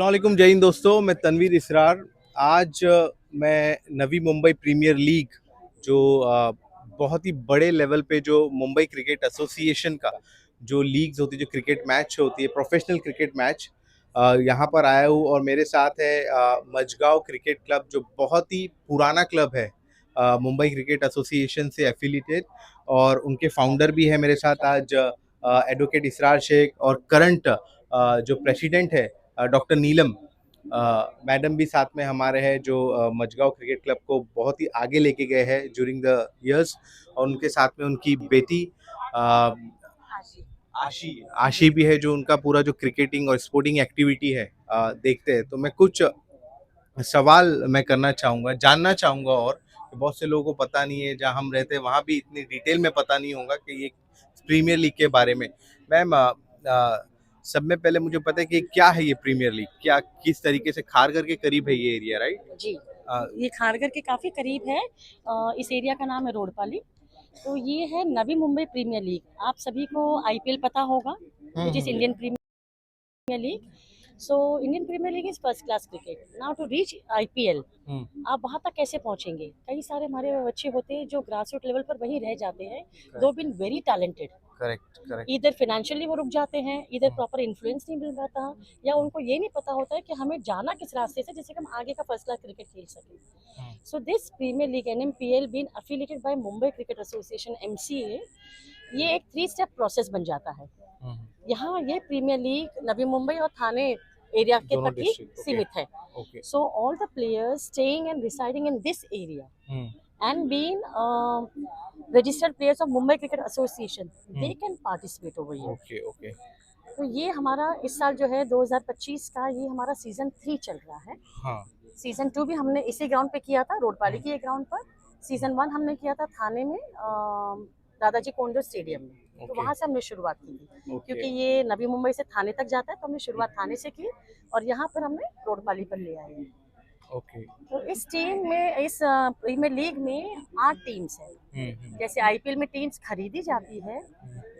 अस्सलाम वालेकुम, जय हिंद दोस्तों। मैं तनवीर इसरार। आज मैं नवी मुंबई प्रीमियर लीग जो बहुत ही बड़े लेवल पे जो मुंबई क्रिकेट एसोसिएशन का जो लीग्स होती है, जो क्रिकेट मैच होती है, प्रोफेशनल क्रिकेट मैच, यहाँ पर आया हूँ और मेरे साथ है मजगांव क्रिकेट क्लब जो बहुत ही पुराना क्लब है, मुंबई क्रिकेट एसोसिएशन से एफिलिएटेड, और उनके फाउंडर भी है मेरे साथ आज एडवोकेट इसरार शेख, और करंट जो प्रेसिडेंट है डॉक्टर नीलम मैडम भी साथ में हमारे हैं, जो मजगांव क्रिकेट क्लब को बहुत ही आगे लेके गए हैं ड्यूरिंग द इयर्स, और उनके साथ में उनकी बेटी अ, आशी आशी भी है, जो उनका पूरा जो क्रिकेटिंग और स्पोर्टिंग एक्टिविटी है देखते हैं। तो मैं कुछ सवाल मैं करना चाहूँगा, जानना चाहूँगा, और बहुत से लोगों को पता नहीं है, जहाँ हम रहते हैं वहाँ भी इतनी डिटेल में पता नहीं होगा कि ये प्रीमियर लीग के बारे में। मैम, सब में पहले मुझे पता है कि क्या है ये प्रीमियर लीग, क्या किस तरीके से खारघर के करीब है ये एरिया, राइट? जी, ये खारघर के काफ़ी करीब है। इस एरिया का नाम है रोडपाली। तो ये है नवी मुंबई प्रीमियर लीग। आप सभी को आईपीएल पता होगा, which is Indian Premier League. So Indian Premier League is first class cricket. Now to reach IPL, आप वहाँ तक कैसे पहुँचेंगे? कई सारे हमारे बच्चे होते हैं जो ग्रास रूट लेवल पर वहीं रह जाते हैं। दो been very talented, correct, correct. इधर फाइनेंशियली वो रुक जाते हैं, इधर प्रॉपर इन्फ्लुएंस नहीं मिल पाता, या उनको ये नहीं पता होता है कि हमें जाना किस रास्ते से जिससे हम आगे का फर्स्ट क्लास क्रिकेट खेल सकें। So this premier league NMPL been affiliated by Mumbai cricket association MCA, ये एक 3 स्टेप प्रोसेस बन जाता है। यहाँ ये प्रीमियर लीग नवी मुंबई और थाने एरिया के तक ही सीमित है। So all the players staying and residing in this area and being registered players of Mumbai Cricket Association, they can participate over here. Okay. तो ये हमारा इस साल जो है 2025 का ये हमारा सीजन 3 चल रहा है। हाँ। सीजन 2 भी हमने इसी ग्राउंड पे किया था, रोडपाली की एक ग्राउंड पर। सीजन 1 हमने किया था थाने में, दादाजी कोंडो स्टेडियम में। तो वहाँ से हमने शुरुआत की थी, क्योंकि ये नवी मुंबई से थाने तक जाता है, तो हमने शुरुआत थाने से की और यहाँ पर हमने रोडपाली पर ले आए हैं। ओके। तो इस टीम में, इस प्रीमियर लीग में 8 टीम्स हैं। जैसे आईपीएल में टीम्स खरीदी जाती है,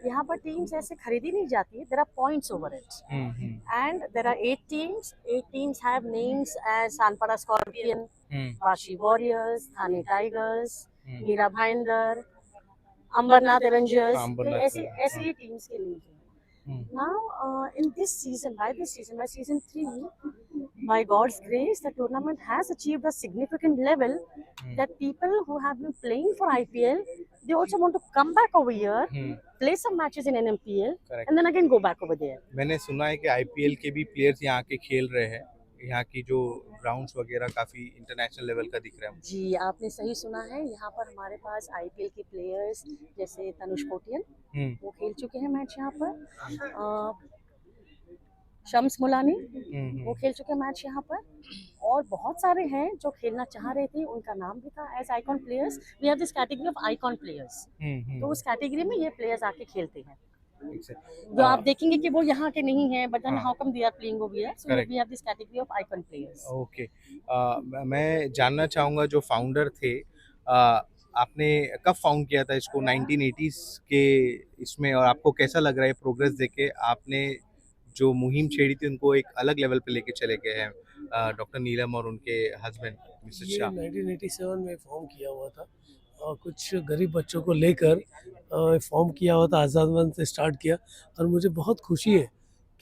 यहाँ पर टीम्स ऐसे खरीदी नहीं जाती है। There are points over it, and there are 8 teams. 8 teams have names as Sanpada Scorpion, Vashi Warriors, Thane Tigers, Mira Bhayandar, Ambernath Avengers. ऐसी ऐसी टीम्स के नेम हैं। Now, in this season, by season 3, by God's grace, the tournament has achieved a significant level that people who have been playing for IPL, they also want to come back over here, play some matches in NMPL, and then again go back over there. मैंने सुना है कि IPL के भी players यहाँ के खेल रहे हैं, यहाँ की जो ग्राउंड्स वगैरह काफी इंटरनेशनल लेवल का दिख रहा है। जी, आपने सही सुना है। यहाँ पर हमारे पास आईपीएल के प्लेयर्स जैसे तनुष कोटियन, वो खेल चुके हैं मैच यहाँ पर। शम्स मुलानी, वो खेल चुके मैच यहाँ पर, और बहुत सारे हैं जो खेलना चाह रहे थे, उनका नाम भी था as icon players. We have this category of icon players. तो उस कैटेगरी में ये प्लेयर्स आके खेलते हैं। जो आप देखेंगे कि वो यहाँ के नहीं हैं, but then how come they are playing over here, so we have this category of icon players. Okay. मैं जानना चाहूँगा, जो फाउंडर थे, आपने कब फाउंड किया था इसको? 1980s के इसमें, और आपको कैसा लग रहा है प्रोग्रेस देखे? आपने जो मुहिम छेड़ी थी उनको एक अलग लेवल पे लेके चले गए हैं डॉक्टर नीलम और उनके हस्बैंड मिसेस ये शाह। 1987 में फॉर्म किया हुआ था, और कुछ गरीब बच्चों को लेकर फॉर्म किया हुआ था। आज़ाद मंच से स्टार्ट किया, और मुझे बहुत खुशी है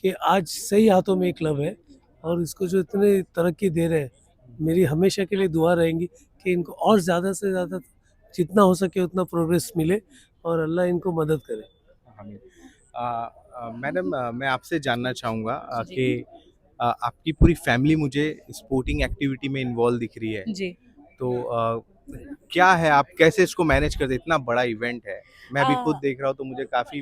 कि आज सही हाथों में एक क्लब है, और इसको जो इतने तरक्की दे रहे हैं, मेरी हमेशा के लिए दुआ रहेंगी कि इनको और ज़्यादा से ज़्यादा जितना हो सके उतना प्रोग्रेस मिले, और अल्लाह इनको मदद करे। मैडम, मैं आपसे जानना चाहूँगा कि आपकी पूरी फैमिली मुझे स्पोर्टिंग एक्टिविटी में इन्वॉल्व दिख रही है जी। तो क्या है, आप कैसे इसको मैनेज करते? इतना बड़ा इवेंट है, मैं अभी खुद देख रहा हूँ, तो मुझे काफी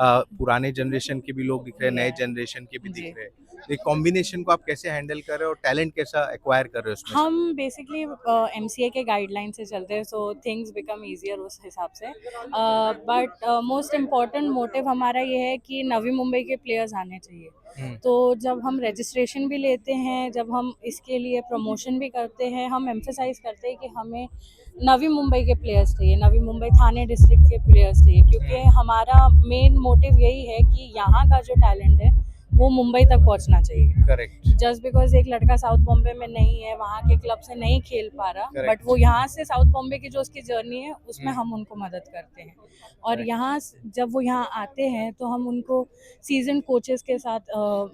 पुराने जनरेशन के भी लोग दिख रहे हैं, नए जनरेशन के भी दिख रहे हैं। ये कॉम्बिनेशन को आप कैसे हैंडल कर रहे हो और टैलेंट कैसा एक्वायर कर रहे हो उसमें? हम बेसिकली एमसीए के गाइडलाइन से चलते हैं, सो थिंग्स बिकम ईजियर उस हिसाब से। बट मोस्ट इम्पॉर्टेंट मोटिव हमारा ये है कि नवी मुंबई के प्लेयर्स आने चाहिए। तो जब हम रजिस्ट्रेशन भी लेते हैं, जब हम इसके लिए प्रमोशन भी करते हैं, हम एम्फेसाइज करते हैं कि हमें नवी मुंबई के प्लेयर्स चाहिए, नवी मुंबई थाने डिस्ट्रिक्ट के प्लेयर्स चाहिए, क्योंकि हमारा मेन मोटिव यही है कि यहाँ का जो टैलेंट है वो मुंबई तक पहुंचना चाहिए। करेक्ट। जस्ट बिकॉज एक लड़का साउथ बॉम्बे में नहीं है, वहाँ के क्लब से नहीं खेल पा रहा, Correct. बट वो यहाँ से साउथ बॉम्बे की जो उसकी जर्नी है उसमें हम उनको मदद करते हैं। और Correct. यहाँ जब वो यहाँ आते हैं तो हम उनको सीजन कोचेस के साथ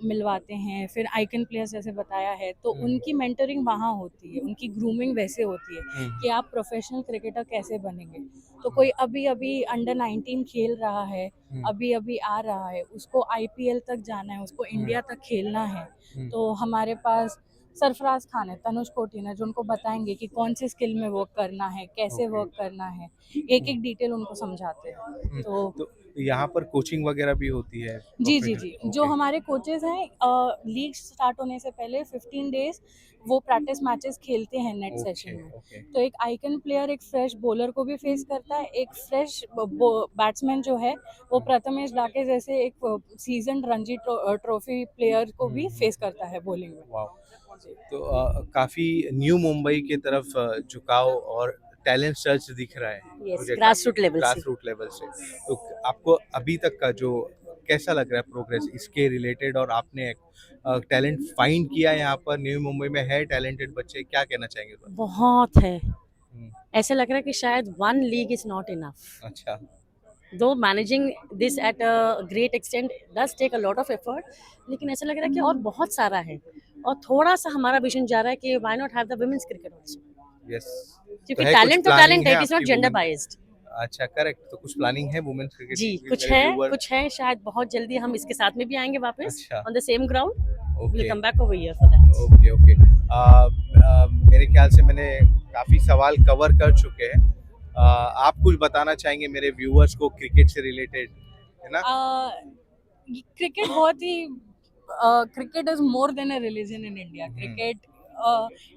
मिलवाते हैं, फिर आइकन प्लेयर्स जैसे बताया है तो उनकी मेंटरिंग वहाँ होती है, उनकी ग्रूमिंग वैसे होती है कि आप प्रोफेशनल क्रिकेटर कैसे बनेंगे। तो कोई अभी अभी अंडर 19 खेल रहा है, अभी अभी आ रहा है, उसको आईपीएल तक जाना है, उसको इंडिया तक खेलना है, तो हमारे पास सरफराज खान है, तनुज कोटिन है, जो उनको बताएंगे कि कौन सी स्किल में वर्क करना है, कैसे वर्क करना है, एक एक डिटेल उनको समझाते हैं। तो यहाँ पर कोचिंग वगैरह भी होती है? जी जी जी, जो Okay. हमारे कोचेस हैं लीग स्टार्ट होने से पहले 15 डेज वो प्रैक्टिस मैचेस खेलते हैं नेट सेशन में। Okay. तो एक आइकन प्लेयर एक फ्रेश बॉलर को भी फेस करता है, एक फ्रेश बैट्समैन जो है वो प्रथमेश डाके जैसे एक सीजन रणजी ट्रॉफी प्लेयर को भी फेस करता है बॉलिंग में। वाह। तो काफी न्यू मुंबई की तरफ झुकाव और टैलेंट सर्च दिख रहा है Yes, मुझे grassroots level से। ग्रासरूट लेवल से। तो आपको अभी तक का जो कैसा लग रहा है प्रोग्रेस इसके रिलेटेड, और आपने टैलेंट फाइंड किया यहाँ पर न्यू मुंबई में है टैलेंटेड बच्चे, क्या कहना चाहेंगे इस बारे में? बहुत है। ऐसे लग रहा है कि शायद one league is not enough. अच्छा। Though managing this at a great extent does take a lot of effort, लेकिन ऐसा लग रहा है कि और बहुत सारा है, और थोड़ा सा हमारा विजन जा रहा है कि why not have the women's cricket also, yes. क्योंकि टैलेंट तो टैलेंट है, it is not gender women- biased. अच्छा, करेक्ट। तो कुछ प्लानिंग है वुमेन्स क्रिकेट जी की? कुछ मेरे है, viewer- कुछ है, शायद बहुत जल्दी हम इसके साथ में भी आएंगे वापस अच्छा। On the same ground. Okay. Will come back over here for that. Okay okay. मेरे ख्याल से मैंने काफ़ी सवाल कवर कर चुके हैं। आप कुछ बताना चाहेंगे मेरे व्यूअर्स को क्रिकेट से रिलेटेड, है ना? क्रिकेट बहुत ही cricket is more than a religion in India. Cricket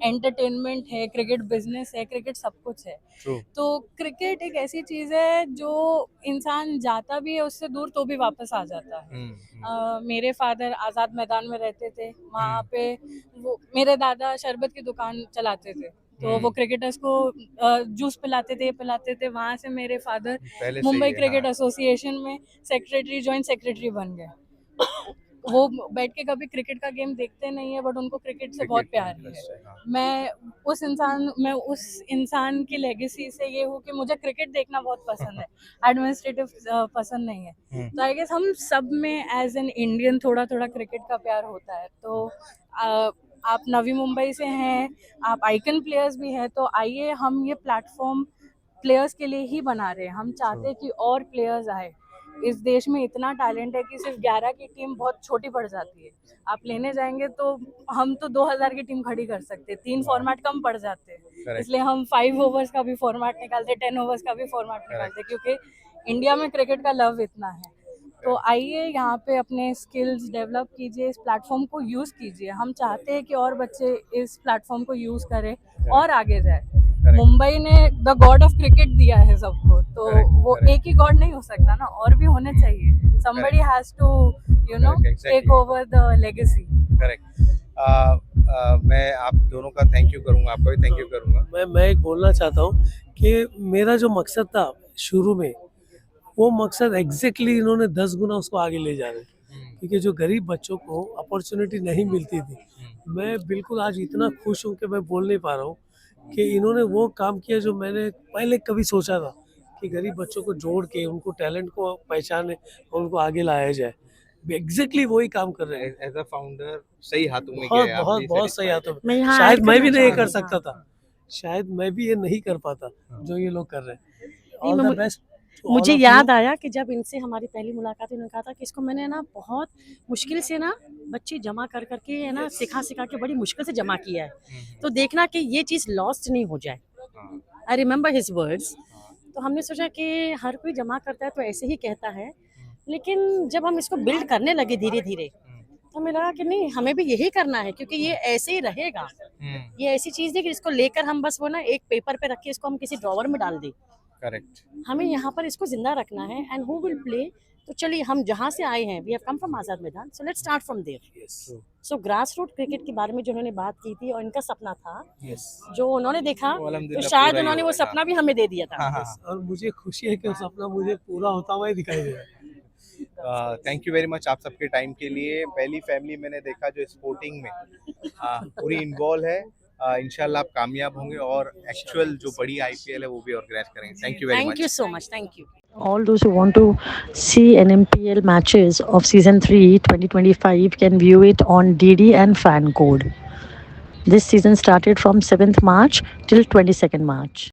entertainment है, क्रिकेट बिजनेस है, क्रिकेट सब कुछ है। ट्रू। तो क्रिकेट एक ऐसी चीज है जो इंसान जाता भी है उससे दूर तो भी वापस आ जाता है। मेरे फादर आज़ाद मैदान में रहते थे, वहाँ पे वो मेरे दादा शरबत की दुकान चलाते थे, तो वो क्रिकेटर्स को जूस पिलाते थे। वहाँ से मेरे फादर पहले से मुंबई ही है, क्रिकेट हाँ। एसोसिएशन में सेक्रेटरी, जॉइंट सेक्रेटरी बन गए। वो बैठ के कभी क्रिकेट का गेम देखते नहीं है, बट उनको क्रिकेट से बहुत प्यार है। हाँ। मैं उस इंसान की लेगेसी से ये हूँ कि मुझे क्रिकेट देखना बहुत पसंद है, एडमिनिस्ट्रेटिव पसंद नहीं है। तो आई गेस हम सब में एज एन इंडियन थोड़ा थोड़ा क्रिकेट का प्यार होता है। तो आप नवी मुंबई से हैं, आप आइकन प्लेयर्स भी हैं, तो आइए हम ये प्लेटफॉर्म प्लेयर्स के लिए ही बना रहे हैं। हम चाहते हैं कि और प्लेयर्स आए। इस देश में इतना टैलेंट है कि सिर्फ 11 की टीम बहुत छोटी पड़ जाती है। आप लेने जाएंगे तो हम तो 2000 की टीम खड़ी कर सकते हैं, 3 फॉर्मेट कम पड़ जाते हैं। इसलिए हम 5 ओवर्स का भी फॉर्मेट निकालते, 10 ओवर्स का भी फॉर्मेट निकालते, क्योंकि इंडिया में क्रिकेट का लव इतना है। तो आइए यहाँ पे अपने स्किल्स डेवलप कीजिए, इस प्लेटफॉर्म को यूज़ कीजिए। हम चाहते हैं कि और बच्चे इस प्लेटफॉर्म को यूज़ करें और आगे जाए। मुंबई ने द गॉड ऑफ क्रिकेट दिया है सबको, तो वो एक ही गॉड नहीं हो सकता ना, और भी होने चाहिए। somebody has to take over the legacy। Correct. मैं आप दोनों का थैंक यू करूंगा, आपका भी थैंक यू करूंगा। मैं एक बोलना चाहता हूँ कि मेरा जो मकसद था शुरू में, वो मकसद एग्जैक्टली इन्होंने 10 गुना उसको आगे ले जा रहे हैं, क्योंकि जो गरीब बच्चों को अपॉर्चुनिटी नहीं मिलती थी, मैं बिल्कुल आज इतना खुश हूँ कि मैं बोल नहीं पा रहा हूँ कि इन्होंने वो काम किया जो मैंने पहले कभी सोचा था, कि गरीब बच्चों को जोड़ के उनको टैलेंट को पहचाने और उनको आगे लाया जाए। एग्जैक्टली वही काम कर रहे हैं। एज अ फाउंडर सही हाथों में बहुत गया है, बहुत आप बहुत सही हाथों मैं में। यहाँ शायद ऐड मैं भी करना नहीं कर चाहूंगी। सकता था, शायद मैं भी ये नहीं कर पाता जो ये लोग कर रहे हैं। नहीं, ऑल द बेस्ट। मुझे याद आया कि जब इनसे हमारी पहली मुलाकात हुई, उन्होंने कहा था कि इसको मैंने ना बहुत मुश्किल से ना बच्चे जमा कर करके है ना, सिखा सिखा के बड़ी मुश्किल से जमा किया है, तो देखना कि ये चीज़ लॉस्ट नहीं हो जाए। I remember his words. तो हमने सोचा कि हर कोई जमा करता है तो ऐसे ही कहता है, लेकिन जब हम इसको बिल्ड करने लगे धीरे धीरे, तो हमें लगा कि नहीं, हमें भी यही करना है, क्योंकि ये ऐसे ही रहेगा। ये ऐसी चीज़ है कि इसको लेकर हम बस वो ना एक पेपर पे रख के इसको हम किसी ड्रॉवर में डाल दें। करेक्ट। हमें यहाँ पर इसको जिंदा रखना है। And who will play. तो चलिए, हम जहाँ से आए हैं, we have come from Azad Maidan, so let's start from there. So grass root cricket के बारे में जो उन्होंने बात की थी और इनका सपना था, जो उन्होंने देखा, तो शायद उन्होंने वो सपना भी हमें दे दिया था। और मुझे खुशी है कि वो सपना मुझे पूरा होता हुआ ही दिखाई दे रहा है। थैंक यू वेरी मच आप सबके टाइम के लिए। पहली फैमिली मैंने देखा जो स्पोर्टिंग में पूरी इन्वॉल्व है। इंशाल्लाह आप कामयाब होंगे और एक्चुअल जो बड़ी आईपीएल है वो भी ऑर्गेनाइज करेंगे। Thank you very thank you much. So much, thank you. All those who want to see NMPL matches of Season 3 2025 can view it on DD and Fan Code. This season started from 7th March till 22nd March.